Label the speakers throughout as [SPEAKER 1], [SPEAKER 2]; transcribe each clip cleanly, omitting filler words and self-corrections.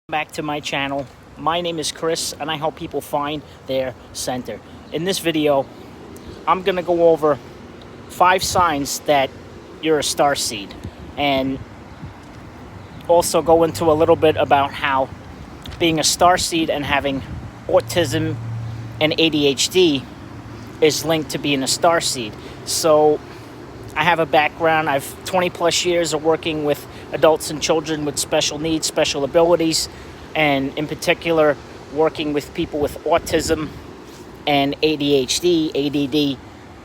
[SPEAKER 1] Back to my channel. My name is Chris and I help people find their center. In this video, I'm gonna go over 5 signs that you're a starseed and also go into a little bit about how being a starseed and having autism and ADHD is linked to being a starseed. So I have a background. I've 20 plus years of working with adults and children with special needs, special abilities, and in particular working with people with autism and ADHD, ADD,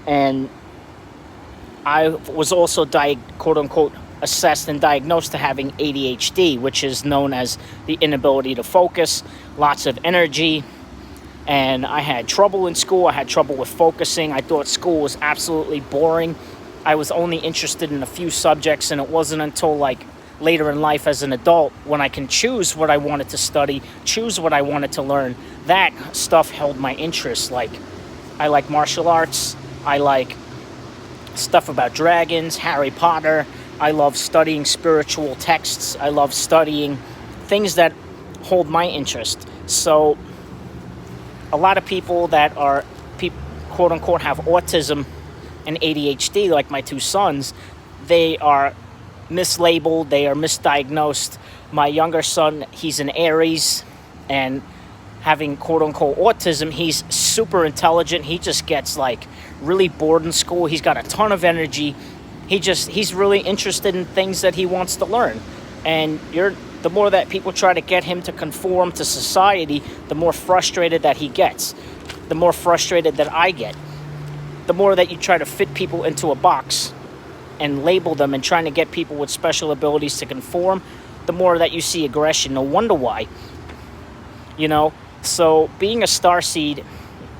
[SPEAKER 1] and I was also quote unquote assessed and diagnosed to having ADHD, which is known as the inability to focus, lots of energy, and I had trouble in school. I had trouble with focusing. I thought school was absolutely boring. I was only interested in a few subjects, and it wasn't until like later in life as an adult when I can choose what I wanted to study, choose what I wanted to learn, that stuff held my interest. Like, I like martial arts, I like stuff about dragons, Harry Potter, I love studying spiritual texts, I love studying things that hold my interest. So a lot of people that are quote unquote have autism and ADHD, like my 2 sons, they are mislabeled, they are misdiagnosed. My younger son, he's an Aries, and having quote unquote autism, he's super intelligent. He just gets like really bored in school. He's got a ton of energy. He's really interested in things that he wants to learn. And the more that people try to get him to conform to society, the more frustrated that he gets, the more frustrated that I get. The more that you try to fit people into a box and label them and trying to get people with special abilities to conform, the more that you see aggression. No wonder why. So being a starseed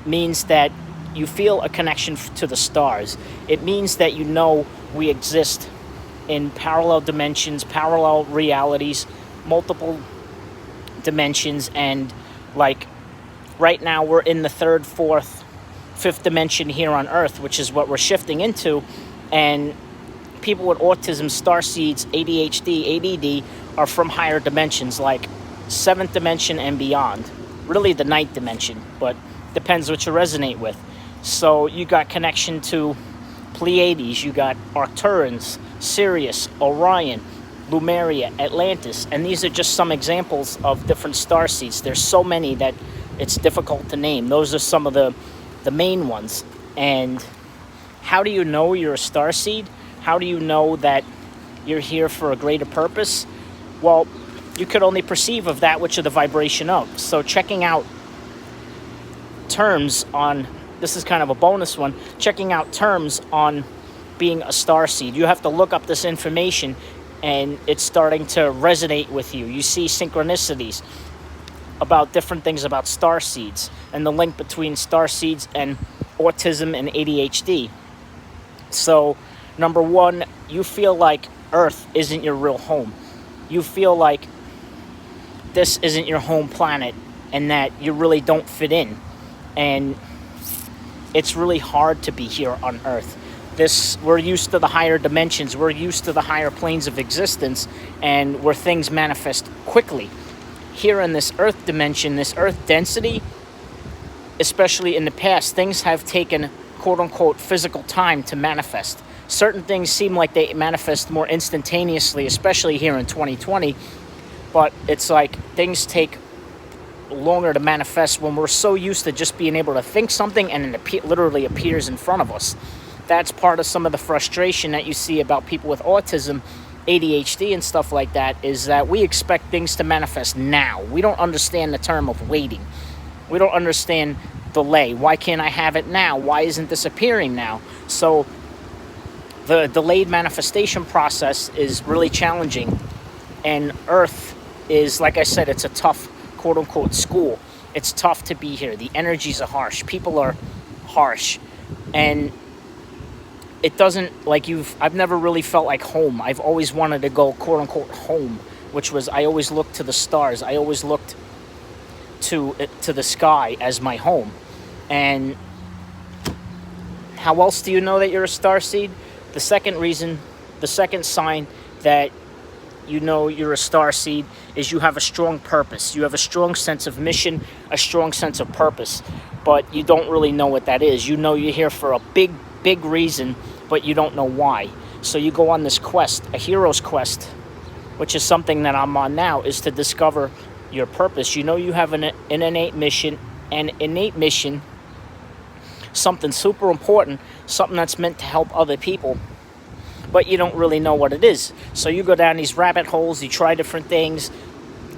[SPEAKER 1] means that you feel a connection to the stars. It means that we exist in parallel dimensions, parallel realities, multiple dimensions, and like right now we're in the 3rd, 4th, 5th dimension here on Earth, which is what we're shifting into, and people with autism, starseeds, ADHD, ADD are from higher dimensions like 7th dimension and beyond. Really the 9th dimension, but depends what you resonate with. So you got connection to Pleiades, you got Arcturans, Sirius, Orion, Lemuria, Atlantis, and these are just some examples of different starseeds. There's so many that it's difficult to name. Those are some of the main ones. And how do you know you're a starseed? How do you know that you're here for a greater purpose? Well, you could only perceive of that which are the vibration of. So checking out terms on, this is kind of a bonus one, checking out terms on being a starseed. You have to look up this information and it's starting to resonate with you. You see synchronicities about different things about starseeds and the link between starseeds and autism and ADHD. So number 1, you feel like Earth isn't your real home. You feel like this isn't your home planet and that you really don't fit in. And it's really hard to be here on Earth. We're used to the higher dimensions. We're used to the higher planes of existence and where things manifest quickly. Here in this Earth dimension, this Earth density, especially in the past, things have taken quote unquote physical time to manifest. Certain things seem like they manifest more instantaneously, especially here in 2020, but it's like things take longer to manifest when we're so used to just being able to think something and it literally appears in front of us. That's part of some of the frustration that you see about people with autism, ADHD, and stuff like that, is that we expect things to manifest now. We don't understand the term of waiting. We don't understand delay. Why can't I have it now? Why isn't this appearing now? So the delayed manifestation process is really challenging, and Earth is, like I said, it's a tough quote unquote school. It's tough to be here. The energies are harsh. People are harsh, and it doesn't I've never really felt like home. I've always wanted to go quote unquote home, which was I always looked to the stars. I always looked to the sky as my home. And how else do you know that you're a starseed? The second sign that you know you're a starseed is you have a strong purpose. You have a strong sense of mission, a strong sense of purpose, but you don't really know what that is. You know you're here for a big reason, but you don't know why. So you go on this quest, a hero's quest, which is something that I'm on now, is to discover your purpose. You know you have an innate mission, something super important, something that's meant to help other people, but you don't really know what it is. So you go down these rabbit holes, you try different things.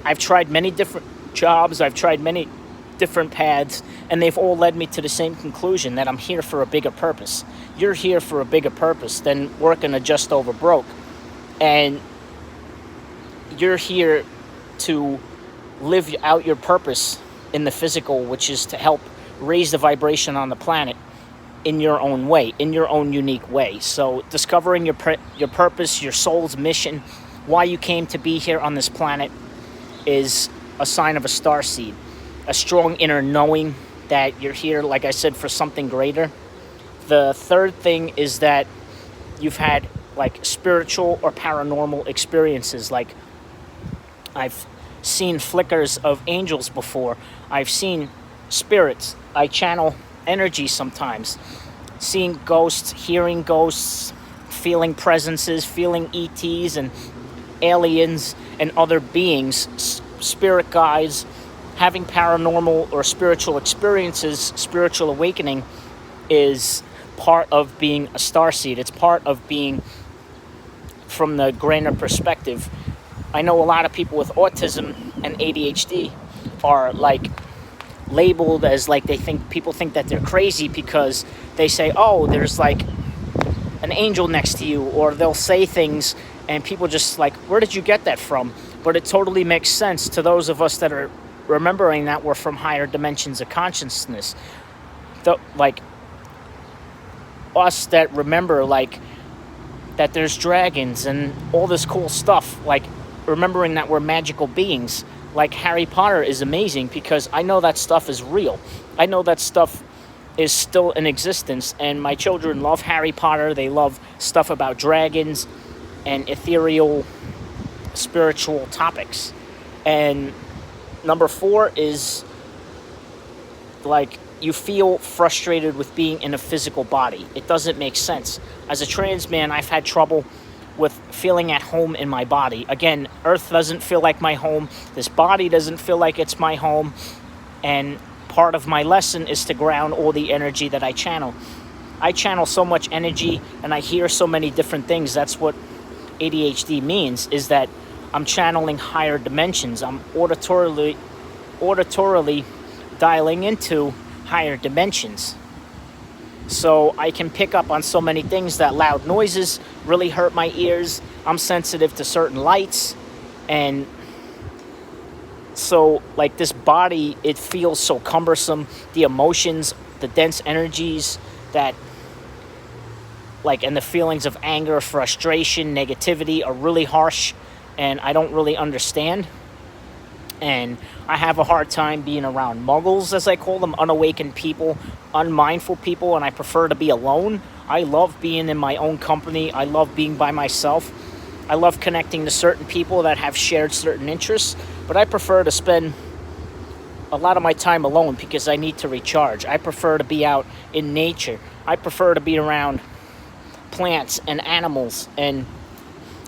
[SPEAKER 1] I've tried many different jobs, I've tried many different paths, and they've all led me to the same conclusion, that I'm here for a bigger purpose. You're here for a bigger purpose than working a just over broke. And you're here to live out your purpose in the physical, which is to help raise the vibration on the planet in your own way, in your own unique way. So discovering your purpose, your soul's mission, why you came to be here on this planet, is a sign of a starseed. A strong inner knowing that you're here, like I said, for something greater. The third thing is that you've had like spiritual or paranormal experiences. Like, I've seen flickers of angels before. I've seen spirits. I channel energy sometimes. Seeing ghosts, hearing ghosts, feeling presences, feeling ETs and aliens and other beings, spirit guides. Having paranormal or spiritual experiences, spiritual awakening, is part of being a starseed. It's part of being from the grander perspective. I know a lot of people with autism and ADHD are like labeled as like people think that they're crazy because they say, oh, there's like an angel next to you, or they'll say things and people just like, where did you get that from? But it totally makes sense to those of us that are remembering that we're from higher dimensions of consciousness. Like us that remember like that there's dragons and all this cool stuff, like remembering that we're magical beings. Like Harry Potter is amazing because I know that stuff is real. I know that stuff is still in existence, and my children love Harry Potter. They love stuff about dragons and ethereal spiritual topics. And number 4 is like you feel frustrated with being in a physical body. It doesn't make sense. As a trans man, I've had trouble with feeling at home in my body. Again, Earth doesn't feel like my home. This body doesn't feel like it's my home. And part of my lesson is to ground all the energy that I channel. I channel so much energy and I hear so many different things. That's what ADHD means, is that I'm channeling higher dimensions. I'm auditorily dialing into higher dimensions. So I can pick up on so many things. That loud noises really hurt my ears. I'm sensitive to certain lights. And so like this body, it feels so cumbersome. The emotions, the dense energies that like, and the feelings of anger, frustration, negativity are really harsh, and I don't really understand. And I have a hard time being around muggles, as I call them, unawakened people, unmindful people, and I prefer to be alone. I love being in my own company. I love being by myself. I love connecting to certain people that have shared certain interests, but I prefer to spend a lot of my time alone because I need to recharge. I prefer to be out in nature. I prefer to be around plants and animals, and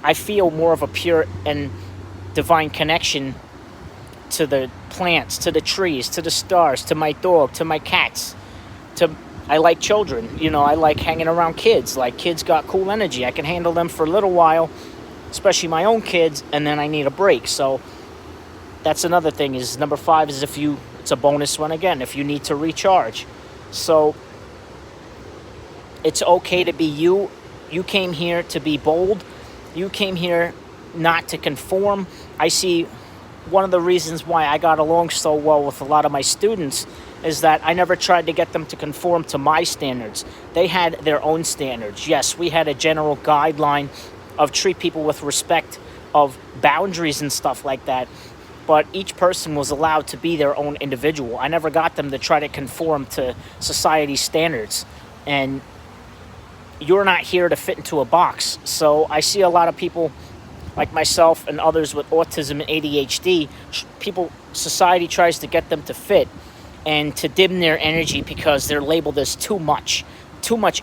[SPEAKER 1] I feel more of a pure and divine connection to the plants, to the trees, to the stars, to my dog, to my cats. I like children. You know, I like hanging around kids. Like, kids got cool energy. I can handle them for a little while, especially my own kids, and then I need a break. So that's another thing. Is number 5 is it's a bonus one again, if you need to recharge. So it's okay to be you. You came here to be bold. You came here not to conform. I see one of the reasons why I got along so well with a lot of my students is that I never tried to get them to conform to my standards. They had their own standards. Yes, we had a general guideline of treat people with respect, of boundaries and stuff like that. But each person was allowed to be their own individual. I never got them to try to conform to society's standards. And you're not here to fit into a box. So I see a lot of people like myself and others with autism and ADHD, society tries to get them to fit and to dim their energy because they're labeled as too much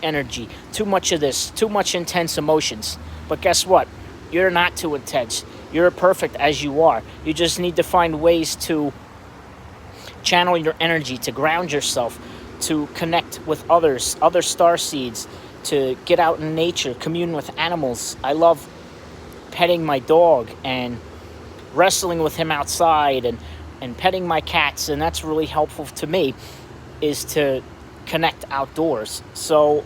[SPEAKER 1] energy, too much of this, too much intense emotions. But guess what? You're not too intense. You're perfect as you are. You just need to find ways to channel your energy, to ground yourself, to connect with others, other starseeds, to get out in nature, commune with animals. I love petting my dog and wrestling with him outside and petting my cats, and that's really helpful to me, is to connect outdoors. So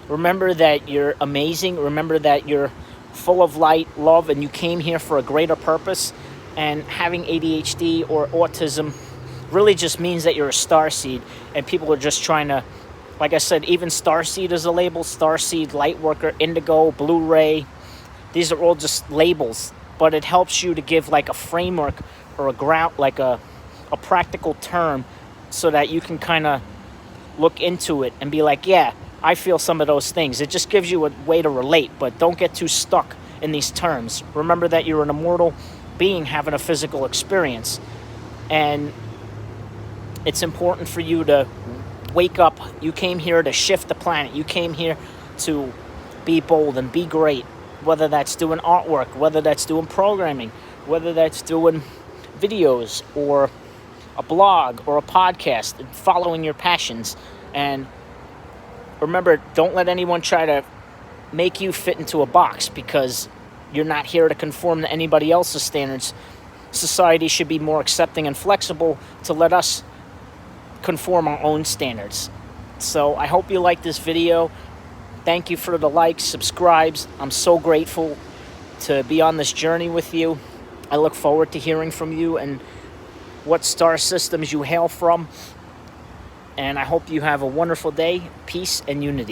[SPEAKER 1] remember that you're amazing. Remember that you're full of light, love, and you came here for a greater purpose. And having ADHD or autism really just means that you're a starseed, and people are just trying to, like I said, even Starseed is a label. Starseed, lightworker, indigo, Blu-ray. These are all just labels, but it helps you to give like a framework or a ground, like a practical term, so that you can kind of look into it and be like, yeah, I feel some of those things. It just gives you a way to relate, but don't get too stuck in these terms. Remember that you're an immortal being having a physical experience, and it's important for you to wake up. You came here to shift the planet. You came here to be bold and be great, whether that's doing artwork, whether that's doing programming, whether that's doing videos or a blog or a podcast, and following your passions. And remember, don't let anyone try to make you fit into a box, because you're not here to conform to anybody else's standards. Society should be more accepting and flexible to let us conform our own standards. So I hope you like this video. Thank you for the likes, subscribes. I'm so grateful to be on this journey with you. I look forward to hearing from you and what star systems you hail from. And I hope you have a wonderful day. Peace and unity.